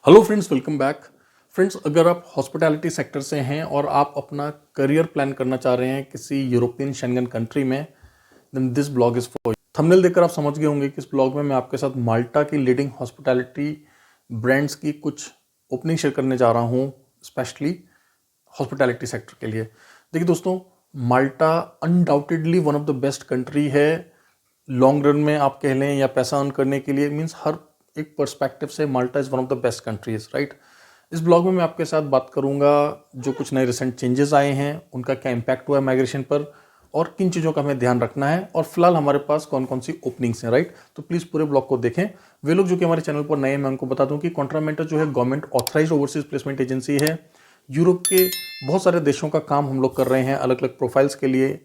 Hello friends, welcome back. Friends, अगर आप hospitality sector से हैं और आप अपना करियर प्लान करना चाह रहे हैं किसी यूरोपियन शेंगन कंट्री में, then this blog is for you. Thumbnail देखकर आप समझ गए होंगे कि इस ब्लॉग में मैं आपके साथ माल्टा की लीडिंग हॉस्पिटैलिटी ब्रांड्स की कुछ ओपनिंग शेयर करने जा रहा हूँ, स्पेशली हॉस्पिटैलिटी सेक्टर के लिए। देखिए दोस्तों, Malta undoubtedly one of the best country है। लॉन्ग रन में आप कह लें या पैसा अर्न करने के लिए, मीन्स हर एक पर्सपेक्टिव से Malta is one of the best countries, right. इस ब्लॉग में मैं आपके साथ बात करूंगा जो कुछ नए रिसेंट चेंजेस आए हैं, उनका क्या इम्पैक्ट हुआ है माइग्रेशन पर, और किन चीज़ों का हमें ध्यान रखना है, और फिलहाल हमारे पास कौन कौन सी ओपनिंग्स हैं, राइट। तो प्लीज़ पूरे ब्लॉग को देखें। वे लोग जो कि हमारे चैनल पर नए हैं, मैं उनको बता दूं कि कॉन्ट्रामेंटर जो है government authorised overseas placement agency है। यूरोप के बहुत सारे देशों का काम हम लोग कर रहे हैं अलग अलग प्रोफाइल्स के लिए,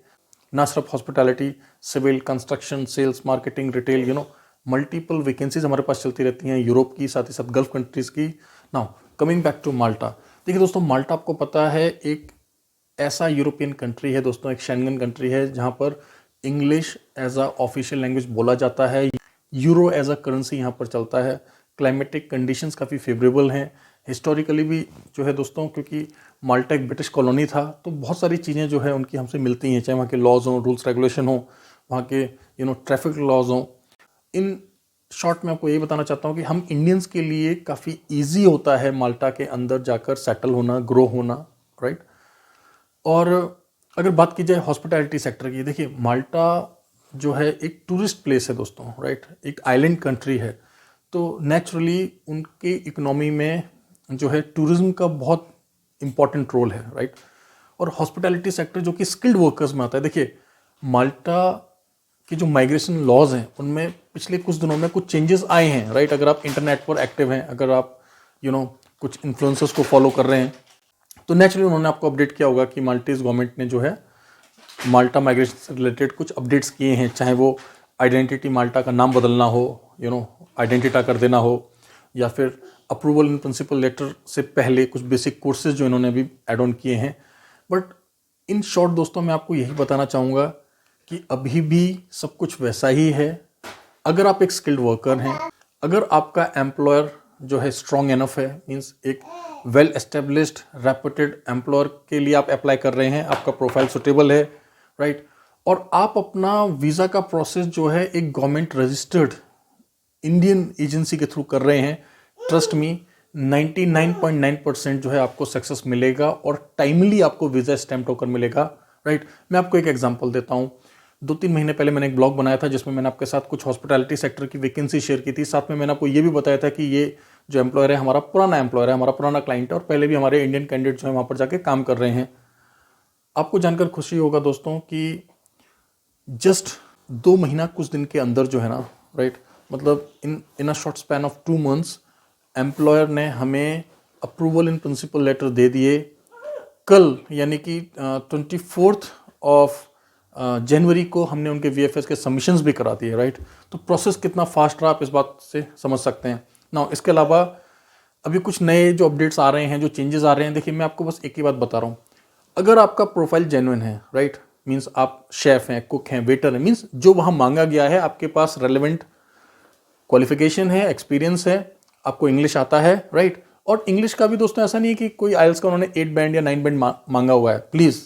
ना सिर्फ hospitality, civil, construction, sales, marketing, retail, multiple vacancies हमारे पास चलती रहती हैं यूरोप की, साथ ही साथ गल्फ कंट्रीज की। नाउ कमिंग बैक टू माल्टा। देखिए दोस्तों, माल्टा आपको पता है एक ऐसा यूरोपियन कंट्री है दोस्तों, एक शेंगन कंट्री है जहां पर English as a official language बोला जाता है, यूरो एज अ करेंसी यहाँ पर चलता है। क्लाइमेटिक कंडीशंस काफ़ी फेवरेबल हैं। हिस्टोरिकली भी जो है दोस्तों, क्योंकि माल्टा एक ब्रिटिश कॉलोनी था, तो बहुत सारी चीज़ें जो है उनकी हमसे मिलती हैं, चाहे वहाँ के लॉज हों, रूल्स रेगुलेशन हो, वहाँ के ट्रैफिक लॉज हों। इन शॉर्ट में आपको यही बताना चाहता हूँ कि हम इंडियंस के लिए काफ़ी ईजी होता है माल्टा के अंदर जाकर सेटल होना, ग्रो होना, राइट। और अगर बात की जाए हॉस्पिटैलिटी सेक्टर की, देखिए माल्टा जो है एक टूरिस्ट प्लेस है दोस्तों, राइट। एक आइलैंड कंट्री है, तो नेचुरली उनके इकोनॉमी में जो है टूरिज्म का बहुत इंपॉर्टेंट रोल है, राइट। और हॉस्पिटैलिटी सेक्टर जो कि स्किल्ड वर्कर्स में आता है। देखिए माल्टा कि जो माइग्रेशन लॉज हैं उनमें पिछले कुछ दिनों में कुछ चेंजेस आए हैं, राइट। अगर आप इंटरनेट पर एक्टिव हैं, अगर आप कुछ इन्फ्लुएंसर्स को फॉलो कर रहे हैं, तो नेचुरली उन्होंने आपको अपडेट किया होगा कि माल्टीज गवर्नमेंट ने जो है माल्टा माइग्रेशन से रिलेटेड कुछ अपडेट्स किए हैं, चाहे वो आइडेंटिटी माल्टा का नाम बदलना हो, आइडेंटिटा कर देना हो, या फिर अप्रूवल इन प्रिंसिपल लेटर से पहले कुछ बेसिक कोर्सेज जो इन्होंने अभी एड ऑन किए हैं। बट इन शॉर्ट दोस्तों, मैं आपको यही बताना चाहूँगा कि अभी भी सब कुछ वैसा ही है। अगर आप एक स्किल्ड वर्कर हैं, अगर आपका एम्प्लॉयर जो है स्ट्रॉन्ग इनफ है, मीन्स एक वेल एस्टेब्लिश्ड रेपुटेड एम्प्लॉयर के लिए आप अप्लाई कर रहे हैं, आपका प्रोफाइल सुटेबल है, राइट। और आप अपना वीज़ा का प्रोसेस जो है एक गवर्नमेंट रजिस्टर्ड इंडियन एजेंसी के थ्रू कर रहे हैं, ट्रस्ट मी 99.9% जो है आपको सक्सेस मिलेगा और टाइमली आपको वीज़ा स्टैम्प टोकन मिलेगा, राइट। मैं आपको एक एग्जांपल देता हूं। 2-3 महीने पहले मैंने एक ब्लॉग बनाया था जिसमें मैंने आपके साथ कुछ हॉस्पिटैलिटी सेक्टर की वैकेंसी शेयर की थी। साथ में मैंने आपको ये भी बताया था कि ये जो एम्प्लॉयर है हमारा पुराना एम्प्लॉयर है, हमारा पुराना क्लाइंट है, और पहले भी हमारे इंडियन कैंडिडेट जो है वहाँ पर जाके काम कर रहे हैं। आपको जानकर खुशी होगा दोस्तों कि जस्ट 2 महीना कुछ दिन के अंदर जो है ना, राइट, मतलब in a short span of 2 months employer ने हमें अप्रूवल इन प्रिंसिपल लेटर दे दिए। कल यानी कि 24 ऑफ जनवरी को हमने उनके वीएफएस के सबमिशंस भी करा दिए, राइट। तो प्रोसेस कितना फास्ट रहा आप इस बात से समझ सकते हैं ना। इसके अलावा अभी कुछ नए जो अपडेट्स आ रहे हैं, जो चेंजेस आ रहे हैं, देखिए मैं आपको बस एक ही बात बता रहा हूँ। अगर आपका प्रोफाइल जेन्युइन है, राइट, मीन्स आप शेफ हैं, कुक हैं, वेटर हैं, मीन्स जो वहाँ मांगा गया है, आपके पास रेलिवेंट क्वालिफिकेशन है, एक्सपीरियंस है, आपको इंग्लिश आता है, राइट। और इंग्लिश का भी दोस्तों ऐसा नहीं है कि कोई आइल्स का उन्होंने 8 बैंड या 9 बैंड मांगा हुआ है। प्लीज़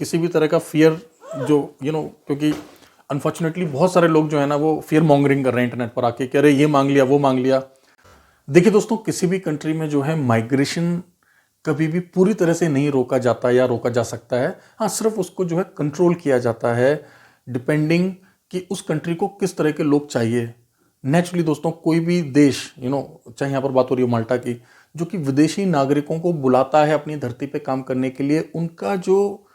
किसी भी तरह का फियर जो क्योंकि अनफॉर्चुनेटली बहुत सारे लोग जो है ना वो फियर मॉन्गरिंग कर रहे हैं इंटरनेट पर आके, कह रहे ये मांग लिया, वो मांग लिया। देखिए दोस्तों, किसी भी कंट्री में जो है माइग्रेशन कभी भी पूरी तरह से नहीं रोका जाता या रोका जा सकता है। हाँ, सिर्फ उसको जो है कंट्रोल किया जाता है, डिपेंडिंग कि उस कंट्री को किस तरह के लोग चाहिए। नेचुरली दोस्तों, कोई भी देश चाहे यहाँ पर बात हो रही हो माल्टा की, जो कि विदेशी नागरिकों को बुलाता है अपनी धरती पे काम करने के लिए, उनका जो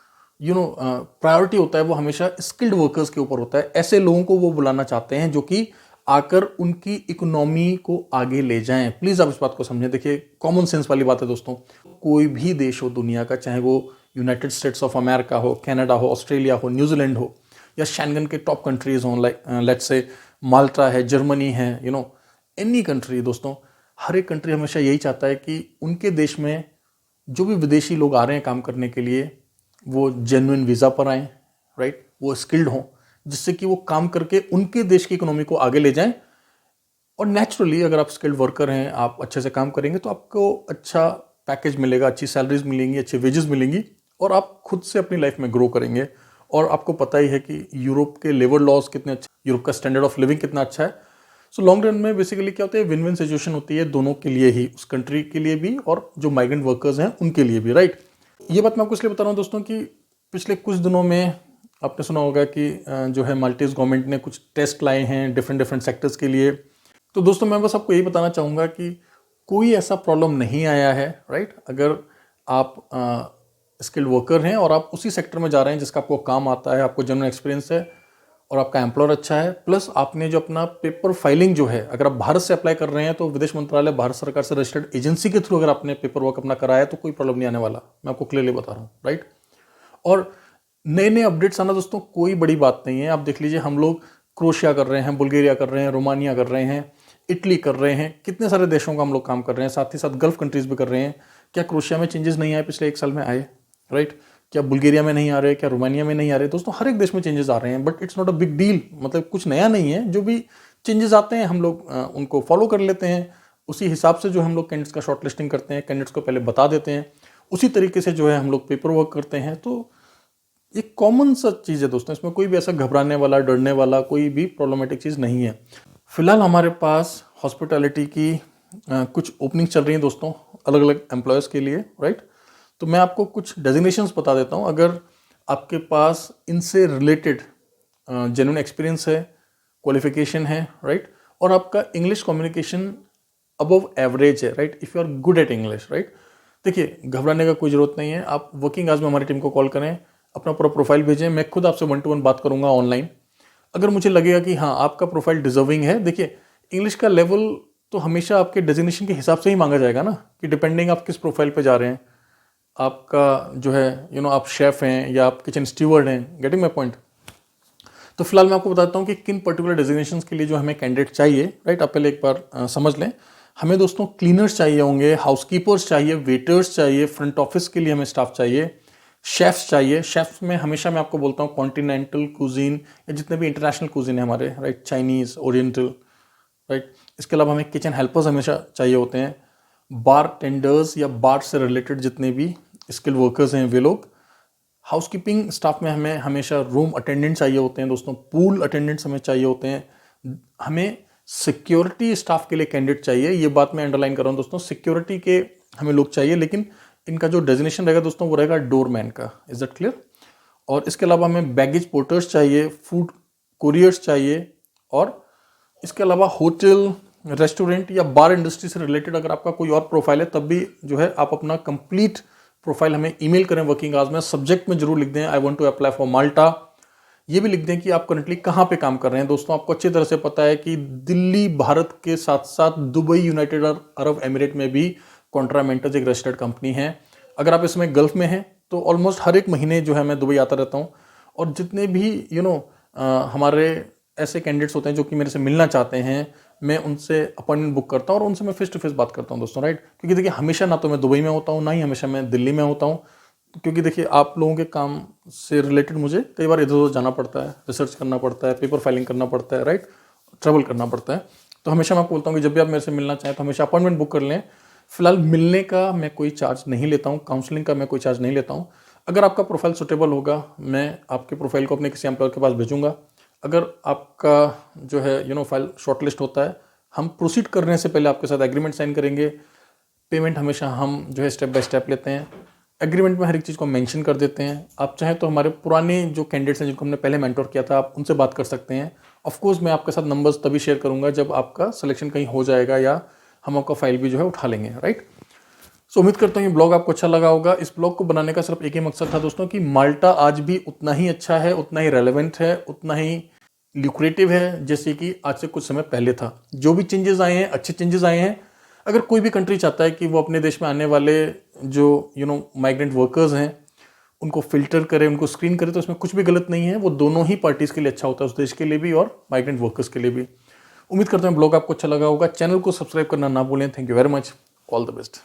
प्रायोरिटी होता है वो हमेशा स्किल्ड वर्कर्स के ऊपर होता है। ऐसे लोगों को वो बुलाना चाहते हैं जो कि आकर उनकी इकोनॉमी को आगे ले जाएं। प्लीज आप इस बात को समझें। देखिए, कॉमन सेंस वाली बात है दोस्तों। कोई भी देश हो दुनिया का, चाहे वो यूनाइटेड स्टेट्स ऑफ अमेरिका हो, कनाडा हो, ऑस्ट्रेलिया हो, न्यूजीलैंड हो, या शेंगन के टॉप कंट्रीज हों, लाइक लेट्स से माल्टा है, जर्मनी है, एनी कंट्री दोस्तों, हर एक कंट्री हमेशा यही चाहता है कि उनके देश में जो भी विदेशी लोग आ रहे हैं काम करने के लिए, वो जेन्युइन वीज़ा पर आएँ, राइट, वो स्किल्ड हों, जिससे कि वो काम करके उनके देश की इकोनॉमी को आगे ले जाएं। और नेचुरली अगर आप स्किल्ड वर्कर हैं, आप अच्छे से काम करेंगे तो आपको अच्छा पैकेज मिलेगा, अच्छी सैलरीज मिलेंगी, अच्छी वेजेस मिलेंगी और आप खुद से अपनी लाइफ में ग्रो करेंगे। और आपको पता ही है कि यूरोप के लेबर लॉज कितने अच्छे, यूरोप का स्टैंडर्ड ऑफ लिविंग कितना अच्छा है। सो लॉन्ग रन में बेसिकली क्या होता है, विन विन सिचुएशन होती है दोनों के लिए ही, उस कंट्री के लिए भी और जो माइग्रेंट वर्कर्स हैं उनके लिए भी, राइट। ये बात मैं आपको इसलिए बता रहा हूँ दोस्तों कि पिछले कुछ दिनों में आपने सुना होगा कि जो है माल्टीज गवर्नमेंट ने कुछ टेस्ट लाए हैं डिफरेंट डिफरेंट सेक्टर्स के लिए। तो दोस्तों मैं बस आपको यही बताना चाहूँगा कि कोई ऐसा प्रॉब्लम नहीं आया है, राइट। अगर आप स्किल्ड वर्कर हैं और आप उसी सेक्टर में जा रहे हैं जिसका आपको काम आता है, आपको जनरल एक्सपीरियंस है और आपका एम्प्लॉयर अच्छा है, प्लस आपने जो अपना पेपर फाइलिंग जो है, अगर आप भारत से अप्लाई कर रहे हैं तो विदेश मंत्रालय भारत सरकार से रजिस्टर्ड एजेंसी के थ्रू अगर आपने पेपर वर्क अपना कराया है तो कोई प्रॉब्लम नहीं आने वाला, मैं आपको क्लियरली बता रहा हूँ, राइट। और नए नए अपडेट्स आना दोस्तों कोई बड़ी बात नहीं है। आप देख लीजिए, हम लोग क्रोशिया कर रहे हैं, बुल्गारिया कर रहे हैं, रोमानिया कर रहे हैं, इटली कर रहे हैं, कितने सारे देशों का हम लोग काम कर रहे हैं, साथ ही साथ गल्फ कंट्रीज भी कर रहे हैं। क्या क्रोशिया में चेंजेस नहीं आए पिछले 1 साल में? आए, राइट। क्या बुल्गारिया में नहीं आ रहे, क्या रोमानिया में नहीं आ रहे? दोस्तों हर एक देश में चेंजेस आ रहे हैं, but it's not a big deal, मतलब कुछ नया नहीं है। जो भी चेंजेस आते हैं हम लोग उनको फॉलो कर लेते हैं, उसी हिसाब से जो हम लोग कैंडिडेट्स का शॉर्ट लिस्टिंग करते हैं, कैंडिडेट्स को पहले बता देते हैं, उसी तरीके से जो है हम लोग पेपर वर्क करते हैं। तो एक कॉमन सा चीज़ है दोस्तों, इसमें कोई भी ऐसा घबराने वाला, डरने वाला कोई भी प्रॉब्लमेटिक चीज़ नहीं है। फिलहाल हमारे पास हॉस्पिटैलिटी की कुछ ओपनिंग चल रही हैं दोस्तों, अलग अलग एम्प्लॉयज़ के लिए, राइट। तो मैं आपको कुछ डेजिग्नेशंस बता देता हूँ। अगर आपके पास इनसे रिलेटेड जेन्युइन एक्सपीरियंस है, क्वालिफिकेशन है, राइट, और आपका इंग्लिश कम्युनिकेशन अबव एवरेज है, right, if you are good at English, right. देखिए, घबराने का कोई ज़रूरत नहीं है। आप वर्किंग आवर्स में हमारी टीम को कॉल करें, अपना पूरा प्रोफाइल भेजें, मैं खुद आपसे 1 to 1 बात करूंगा ऑनलाइन। अगर मुझे लगेगा कि हाँ आपका प्रोफाइल डिजर्विंग है, देखिए इंग्लिश का लेवल तो हमेशा आपके डेजिग्नेशन के हिसाब से ही मांगा जाएगा ना, कि डिपेंडिंग आप किस प्रोफाइल पे जा रहे हैं। आपका जो है आप शेफ हैं या आप किचन स्टीवर्ड हैं, गेटिंग माई पॉइंट। तो फिलहाल मैं आपको बताता हूँ कि किन पर्टिकुलर डेजिग्नेशंस के लिए जो हमें कैंडिडेट चाहिए, राइट। आप पहले एक बार समझ लें। हमें दोस्तों क्लीनर्स चाहिए होंगे, हाउसकीपर्स चाहिए, वेटर्स चाहिए, फ्रंट ऑफिस के लिए हमें स्टाफ चाहिए, शेफ्स चाहिए। शेफ्स में हमेशा मैं आपको बोलता हूँ कॉन्टिनेंटल कुजीन या जितने भी इंटरनेशनल कुजीन है हमारे, राइट, चाइनीज़, ओरिएंटल, राइट। इसके अलावा हमें किचन हेल्पर्स हमेशा चाहिए होते हैं, बार टेंडर्स या बार से रिलेटेड जितने भी स्किल वर्कर्स हैं वे लोग। हाउसकीपिंग स्टाफ में हमें हमेशा रूम अटेंडेंट चाहिए होते हैं दोस्तों, पूल अटेंडेंट्स हमें चाहिए होते हैं। हमें सिक्योरिटी स्टाफ के लिए कैंडिडेट चाहिए, ये बात मैं अंडरलाइन कर रहा हूँ दोस्तों, सिक्योरिटी के हमें लोग चाहिए, लेकिन इनका जो डेजिग्नेशन रहेगा दोस्तों वो रहेगा डोरमैन का। Is that clear? और इसके अलावा हमें बैगेज पोर्टर्स चाहिए, फूड कुरियर्स चाहिए, और इसके अलावा होटल, रेस्टोरेंट या बार इंडस्ट्री से रिलेटेड अगर आपका कोई और प्रोफाइल है तब भी जो है आप अपना कंप्लीट प्रोफाइल हमें ईमेल करें वर्किंग आवर्स में। सब्जेक्ट में जरूर लिख दें I want to apply for Malta. ये भी लिख दें कि आप करंटली कहाँ पे काम कर रहे हैं। दोस्तों आपको अच्छी तरह से पता है कि दिल्ली भारत के साथ साथ दुबई, यूनाइटेड अरब एमिरेट में भी कॉन्ट्रा मेंटर्स एक रजिस्टर्ड कंपनी है। अगर आप इसमें गल्फ में हैं तो ऑलमोस्ट हर एक महीने जो है मैं दुबई आता रहता हूँ, और जितने भी हमारे ऐसे कैंडिडेट्स होते हैं जो कि मेरे से मिलना चाहते हैं, मैं उनसे अपॉइंटमेंट बुक करता हूँ और उनसे मैं फेस टू फेस बात करता हूँ दोस्तों, राइट। क्योंकि देखिए हमेशा ना तो मैं दुबई में होता हूँ, ना ही हमेशा मैं दिल्ली में होता हूँ, क्योंकि देखिए आप लोगों के काम से रिलेटेड मुझे कई बार इधर उधर जाना पड़ता है, रिसर्च करना पड़ता है, पेपर फाइलिंग करना पड़ता है, राइट, ट्रैवल करना पड़ता है। तो हमेशा मैं आपको बोलता हूँ कि जब भी आप मेरे से मिलना चाहें तो हमेशा अपॉइंटमेंट बुक कर लें। फिलहाल मिलने का मैं कोई चार्ज नहीं लेता हूँ, काउंसलिंग का मैं कोई चार्ज नहीं लेता हूँ। अगर आपका प्रोफाइल सुटेबल होगा, मैं आपके प्रोफाइल को अपने किसी एम्प्लॉयर के पास भेजूंगा। अगर आपका जो है फाइल शॉर्टलिस्ट होता है, हम प्रोसीड करने से पहले आपके साथ एग्रीमेंट साइन करेंगे। पेमेंट हमेशा हम जो है स्टेप बाय स्टेप लेते हैं, एग्रीमेंट में हर एक चीज़ को मेंशन कर देते हैं। आप चाहें तो हमारे पुराने जो कैंडिडेट्स हैं जिनको हमने पहले मेंटोर किया था, आप उनसे बात कर सकते हैं। ऑफ कोर्स मैं आपके साथ नंबर्स तभी शेयर करूंगा जब आपका सिलेक्शन कहीं हो जाएगा या हम आपका फाइल भी जो है उठा लेंगे, राइट। सो उम्मीद करता हूँ ये ब्लॉग आपको अच्छा लगा होगा। इस ब्लॉग को बनाने का सिर्फ एक ही मकसद था दोस्तों कि माल्टा आज भी उतना ही अच्छा है, उतना ही रेलेवेंट है, उतना ही ल्यूक्रेटिव है जैसे कि आज से कुछ समय पहले था। जो भी चेंजेस आए हैं अच्छे चेंजेस आए हैं। अगर कोई भी कंट्री चाहता है कि वो अपने देश में आने वाले जो माइग्रेंट वर्कर्स हैं उनको फिल्टर करे, उनको स्क्रीन करे, तो इसमें कुछ भी गलत नहीं है। वो दोनों ही पार्टीज के लिए अच्छा होता है, उस देश के लिए भी और माइग्रेंट वर्कर्स के लिए भी। उम्मीद करता हूँ ब्लॉग आपको अच्छा लगा होगा। चैनल को सब्सक्राइब करना ना भूलें। Thank you very much, all the best.